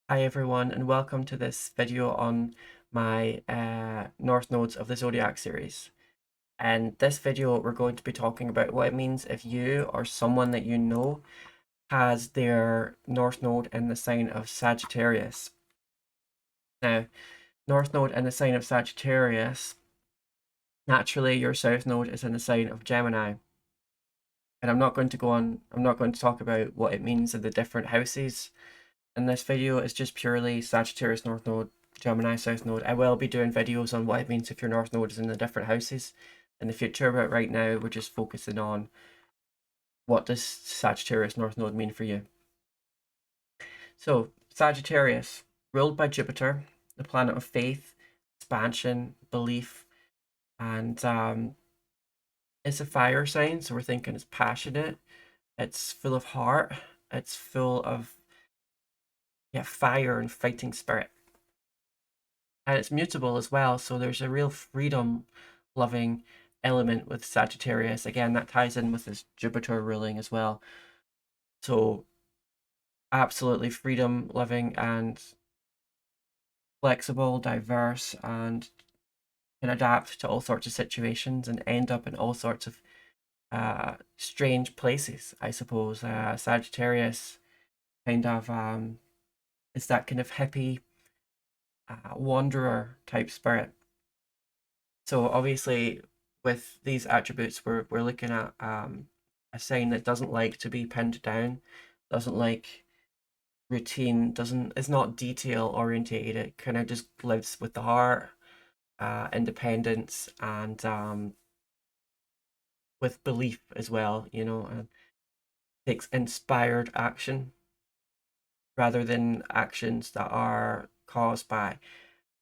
Hi everyone, and welcome to this video on my North Nodes of the Zodiac series. And this video, we're going to be talking about what it means if you or someone that you know has their North Node in the sign of Sagittarius. Now, North Node in the sign of Sagittarius, naturally your South Node is in the sign of Gemini. And I'm not going to talk about what it means in the different houses in this video. Is just purely Sagittarius North Node, Gemini South Node. I will be doing videos on what it means if your North Node is in the different houses in the future, but right now we're just focusing on what does Sagittarius North Node mean for you. So Sagittarius, ruled by Jupiter, the planet of faith, expansion, belief, and it's a fire sign, so we're thinking it's passionate, it's full of heart, it's full of fire and fighting spirit. And it's mutable as well, so there's a real freedom loving element with Sagittarius. Again, that ties in with this Jupiter ruling as well. So absolutely freedom loving and flexible, diverse, and can adapt to all sorts of situations and end up in all sorts of strange places, I suppose. Sagittarius kind of is that kind of hippie wanderer type spirit. So obviously, with these attributes, we're looking at a sign that doesn't like to be pinned down, doesn't like routine, doesn't is not detail orientated. It kind of just lives with the heart, independence, and with belief as well. And takes inspired action rather than actions that are caused by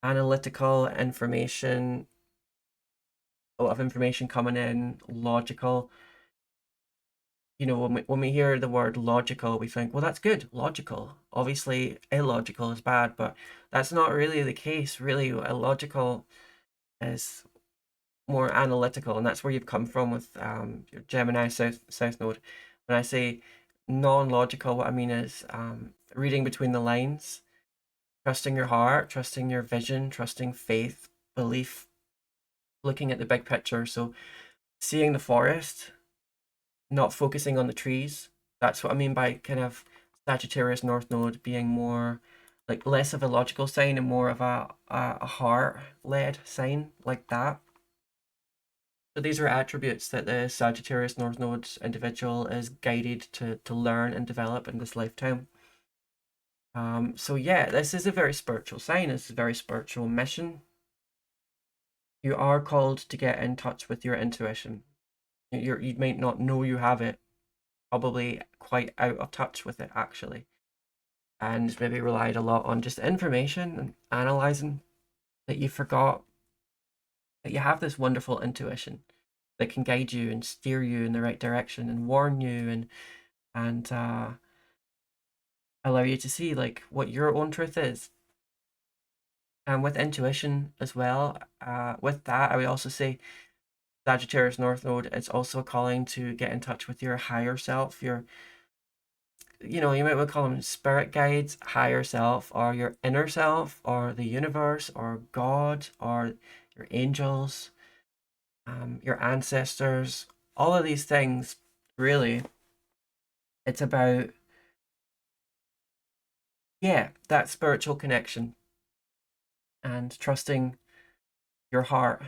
analytical information, a lot of information coming in, logical. When we hear the word logical, we think, well, that's good, logical. Obviously, illogical is bad, but that's not really the case. Really, illogical is more analytical, and that's where you've come from with your Gemini South Node. When I say non-logical, what I mean is reading between the lines, trusting your heart, trusting your vision, trusting faith, belief, looking at the big picture. So seeing the forest, not focusing on the trees. That's what I mean by kind of Sagittarius North Node being more like less of a logical sign and more of a heart-led sign like that. So these are attributes that the Sagittarius North Node individual is guided to learn and develop in this lifetime. So yeah, this is a very spiritual sign. It's a very spiritual mission. You are called to get in touch with your intuition. You might not know you have it, probably quite out of touch with it actually, and maybe relied a lot on just information and analyzing, that you forgot that you have this wonderful intuition that can guide you and steer you in the right direction and warn you and allow you to see like what your own truth is. And with intuition as well, with that, I would also say Sagittarius North Node, it's also a calling to get in touch with your higher self, you might want to call them spirit guides, higher self, or your inner self, or the universe, or God, or your angels, your ancestors. All of these things, really, it's about, yeah, that spiritual connection and trusting your heart,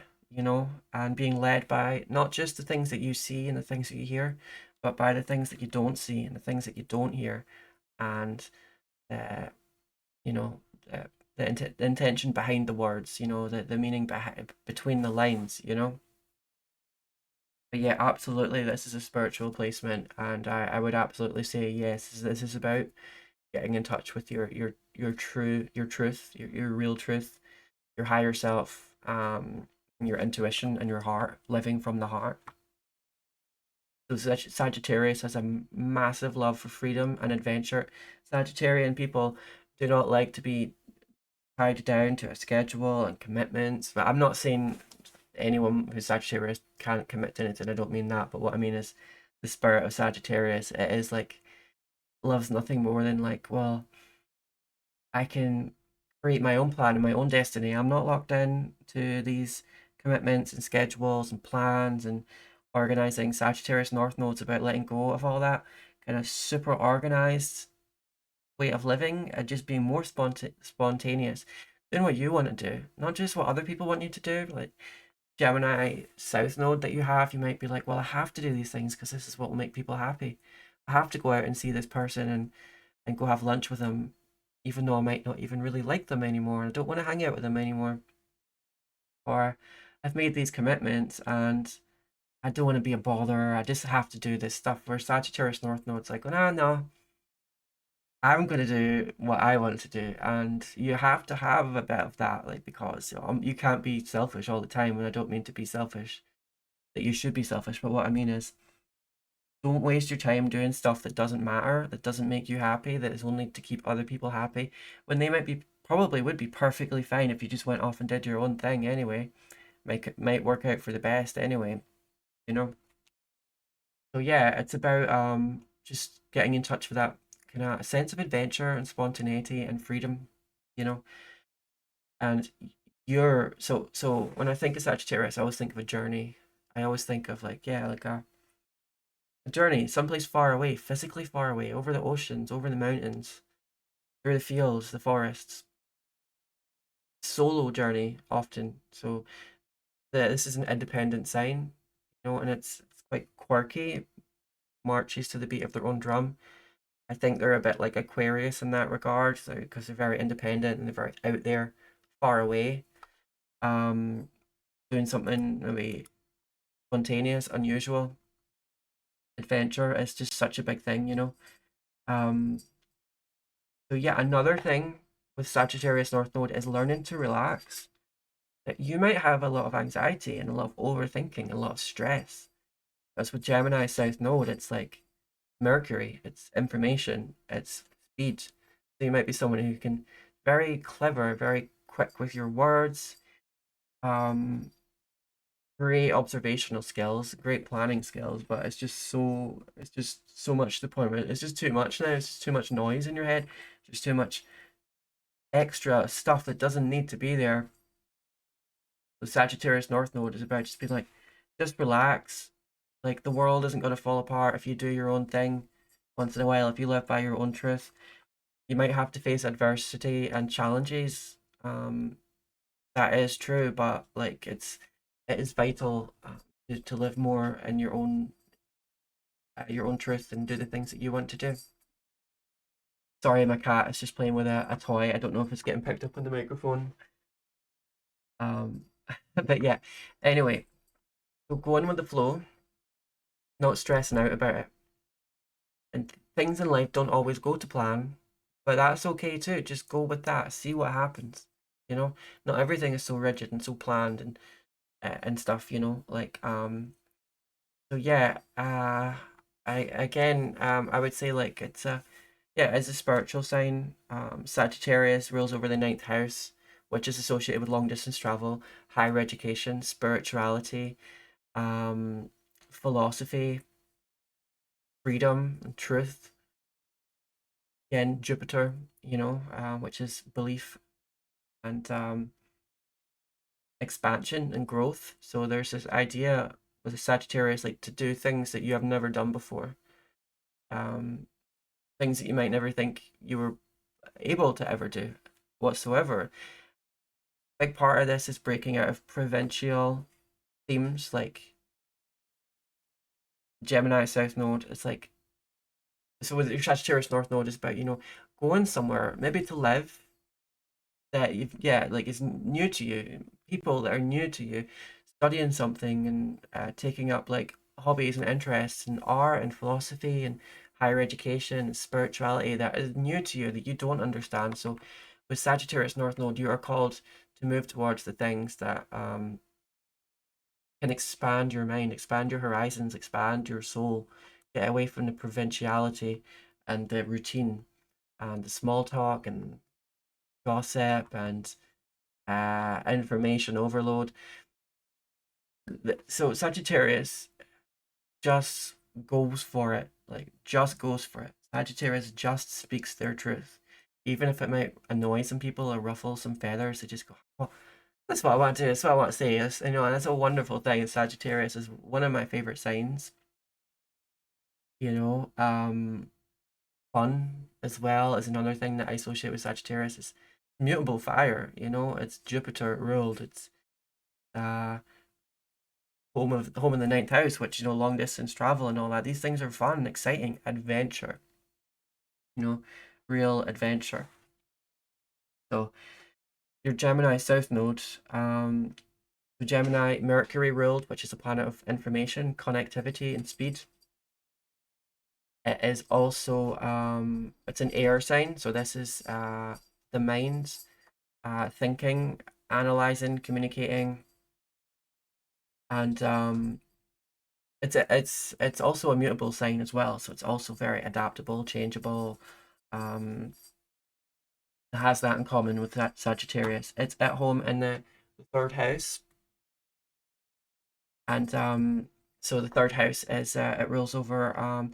and being led by not just the things that you see and the things that you hear, but by the things that you don't see and the things that you don't hear, and uh, you know, uh, the intention behind the words, the meaning behind between the lines. But yeah, absolutely, this is a spiritual placement, and I would absolutely say yes. This is about getting in touch with your truth, your real truth, your higher self, your intuition and your heart, living from the heart. So Sagittarius has a massive love for freedom and adventure. Sagittarian people do not like to be tied down to a schedule and commitments. But I'm not saying anyone who's Sagittarius can't commit to anything. I don't mean that. But what I mean is the spirit of Sagittarius. It is like loves nothing more than like, well, I can create my own plan and my own destiny. I'm not locked in to these commitments and schedules and plans and organizing. Sagittarius North Node's about letting go of all that kind of super organized way of living and just being more spontaneous, doing what you want to do, not just what other people want you to do. Like Gemini South Node that you have, you might be like, well, I have to do these things because this is what will make people happy. I have to go out and see this person and go have lunch with them, even though I might not even really like them anymore. I don't want to hang out with them anymore. Or I've made these commitments and I don't want to be a bother. I just have to do this stuff. Where Sagittarius North Node's like, no, no, I'm going to do what I want to do. And you have to have a bit of that, like, because you can't be selfish all the time. And I don't mean to be selfish, that you should be selfish. But what I mean is, don't waste your time doing stuff that doesn't matter, that doesn't make you happy, that is only to keep other people happy, when they probably would be perfectly fine if you just went off and did your own thing anyway. Might work out for the best anyway, you know? So yeah, it's about just getting in touch with that kind of sense of adventure and spontaneity and freedom, you know? And so when I think of Sagittarius, I always think of a journey. I always think of like, yeah, like a journey someplace far away, physically far away, over the oceans, over the mountains, through the fields, the forests. Solo journey often. So this is an independent sign, and it's quite quirky. Marches to the beat of their own drum. I think they're a bit like Aquarius in that regard, so because they're very independent and they're very out there, far away. Um, Doing something maybe spontaneous, unusual. Adventure is just such a big thing. Um, So yeah, another thing with Sagittarius North Node is learning to relax. That you might have a lot of anxiety and a lot of overthinking, a lot of stress. As with Gemini South Node, it's like Mercury, it's information, it's speed. So you might be someone who can very clever, very quick with your words, um, great observational skills, great planning skills, but it's just so much to the point where it's just too much now. It's just too much noise in your head, just too much extra stuff that doesn't need to be there. The Sagittarius North Node is about just being like, just relax. Like the world isn't going to fall apart if you do your own thing once in a while. If you live by your own truth, you might have to face adversity and challenges. That is true, but like it is vital to live more in your own truth and do the things that you want to do. Sorry, my cat is just playing with a toy. I don't know if it's getting picked up on the microphone. Um, but yeah. Anyway, so going with the flow, not stressing out about it. And things in life don't always go to plan, but that's okay too. Just go with that, see what happens. Not everything is so rigid and so planned and stuff. So yeah. I would say like it's a yeah, as a spiritual sign. Sagittarius rules over the ninth house, which is associated with long distance travel, higher education, spirituality, um, philosophy, freedom, and truth. Again, Jupiter, which is belief and expansion and growth. So there's this idea with the Sagittarius, like to do things that you have never done before, um, things that you might never think you were able to ever do whatsoever. Big part of this is breaking out of provincial themes like Gemini South Node. It's like, so with your Sagittarius North Node is about, going somewhere, maybe to live that yeah, like is new to you, people that are new to you, studying something and taking up like hobbies and interests in art and philosophy and higher education and spirituality that is new to you that you don't understand. So with Sagittarius North Node, you are called to move towards the things that can expand your mind, expand your horizons, expand your soul, get away from the provinciality and the routine and the small talk and gossip and information overload. So Sagittarius just goes for it, like just goes for it. Sagittarius just speaks their truth. even if it might annoy some people or ruffle some feathers, they just go, oh, that's what I want to do. That's what I want to say. It's, you know, and that's a wonderful thing. Sagittarius is one of my favorite signs. You know, fun as well is another thing that I associate with Sagittarius. Is mutable fire. You know, it's Jupiter ruled. It's uh home in the ninth house, which, you know, long distance travel and all that. These things are fun, exciting, adventure. You know, real adventure. So your Gemini South Node, the Gemini Mercury ruled, which is a planet of information, connectivity, and speed. It is also it's an air sign, so this is the mind, thinking, analyzing, communicating, and it's also a mutable sign as well, so it's also very adaptable, changeable. Um, it has that in common with that Sagittarius. It's at home in the third house, and so the third house is it rules over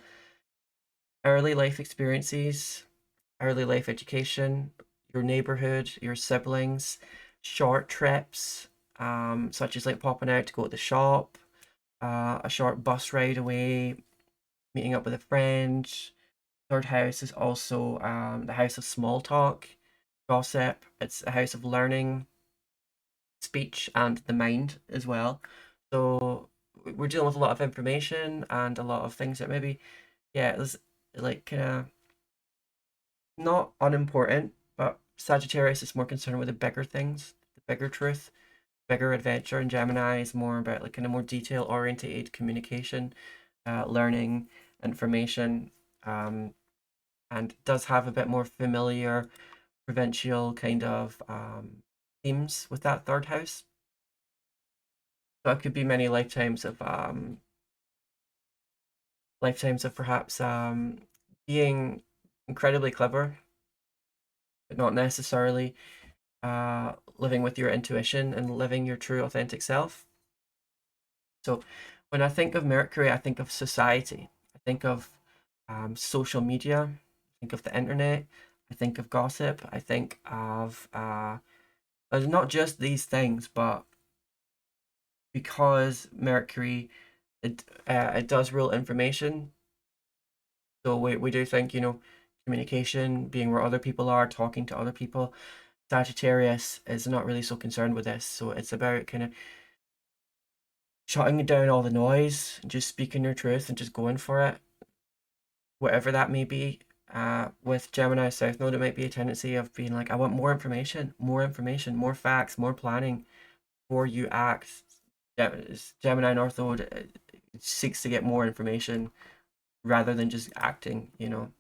early life experiences, early life education, your neighborhood, your siblings, short trips, such as like popping out to go to the shop, a short bus ride away, meeting up with a friend. Third house is also the house of small talk, gossip. It's a house of learning, speech, and the mind as well. So we're dealing with a lot of information and a lot of things that maybe, yeah, there's like kind of not unimportant, but Sagittarius is more concerned with the bigger things, the bigger truth, bigger adventure, and Gemini is more about like kind of more detail orientated communication, learning, information, and does have a bit more familiar provincial kind of themes with that third house. So it could be many lifetimes of perhaps being incredibly clever, but not necessarily living with your intuition and living your true authentic self. So when I think of Mercury, I think of society. I think of social media. I think of the internet. I think of gossip. I think of not just these things, but because Mercury, it does rule information. So we do think, you know, communication, being where other people are, talking to other people. Sagittarius is not really so concerned with this. So it's about kind of shutting down all the noise, and just speaking your truth and just going for it, whatever that may be. With Gemini South Node, it might be a tendency of being like, I want more information, more facts, more planning before you act. Gemini North Node seeks to get more information rather than just acting, you know.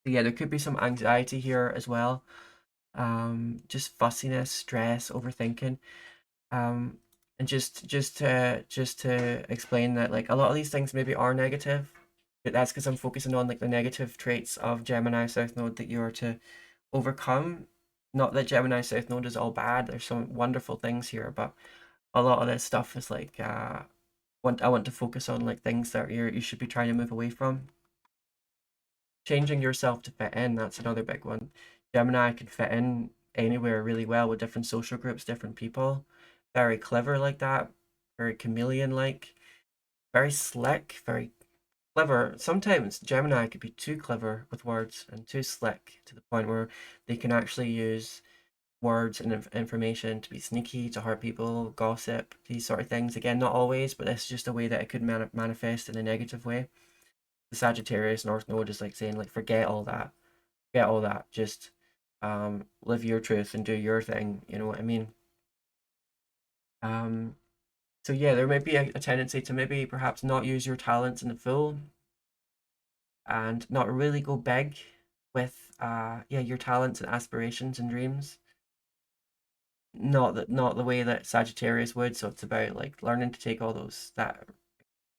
Yeah, there could be some anxiety here as well. Just fussiness, stress, overthinking. Um, and just to explain that like a lot of these things maybe are negative, but that's because I'm focusing on like the negative traits of Gemini South Node that you are to overcome. Not that Gemini South Node is all bad. There's some wonderful things here, but a lot of this stuff is like I want to focus on like things that you should be trying to move away from. Changing yourself to fit in, that's another big one. Gemini can fit in anywhere really well with different social groups, different people. Very clever like that, very chameleon like, very slick, very clever. Sometimes Gemini could be too clever with words and too slick to the point where they can actually use words and information to be sneaky, to hurt people, gossip, these sort of things. Again, not always, but this is just a way that it could manifest in a negative way. The Sagittarius North Node is like saying like forget all that, forget all that, just live your truth and do your thing. You know what I mean? Um, so yeah, there might be a tendency to maybe perhaps not use your talents in the full and not really go big with yeah your talents and aspirations and dreams. Not the way that Sagittarius would. So it's about like learning to take all those that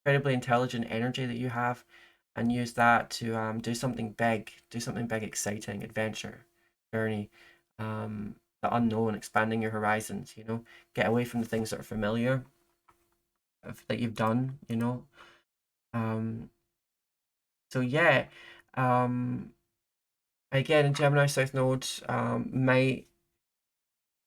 incredibly intelligent energy that you have and use that to do something big, exciting, adventure, journey, the unknown, expanding your horizons, you know, get away from the things that are familiar that you've done, you know. Um, so yeah, um, Again, in Gemini South Node, might,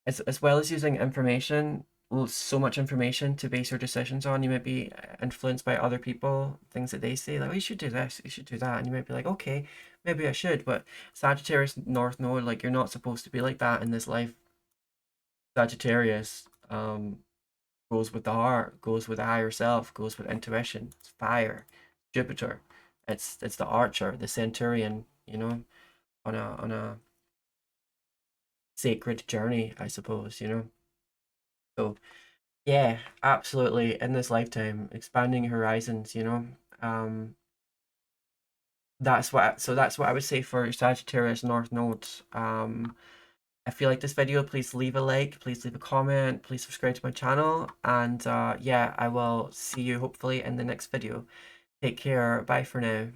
as well as using information, so much information to base your decisions on, you might be influenced by other people, things that they say, like, oh, you should do this, you should do that, and you might be like, okay, maybe I should. But Sagittarius North Node, like, you're not supposed to be like that in this life. Sagittarius goes with the heart, goes with the higher self, goes with intuition. It's fire, Jupiter. It's the archer, the centurion, you know, on a sacred journey, I suppose, you know. So yeah, absolutely. In this lifetime, expanding horizons, you know. Um, that's what I would say for Sagittarius North Node. I feel like this video, please leave a like, please leave a comment, please subscribe to my channel, and yeah, I will see you hopefully in the next video. Take care. Bye for now.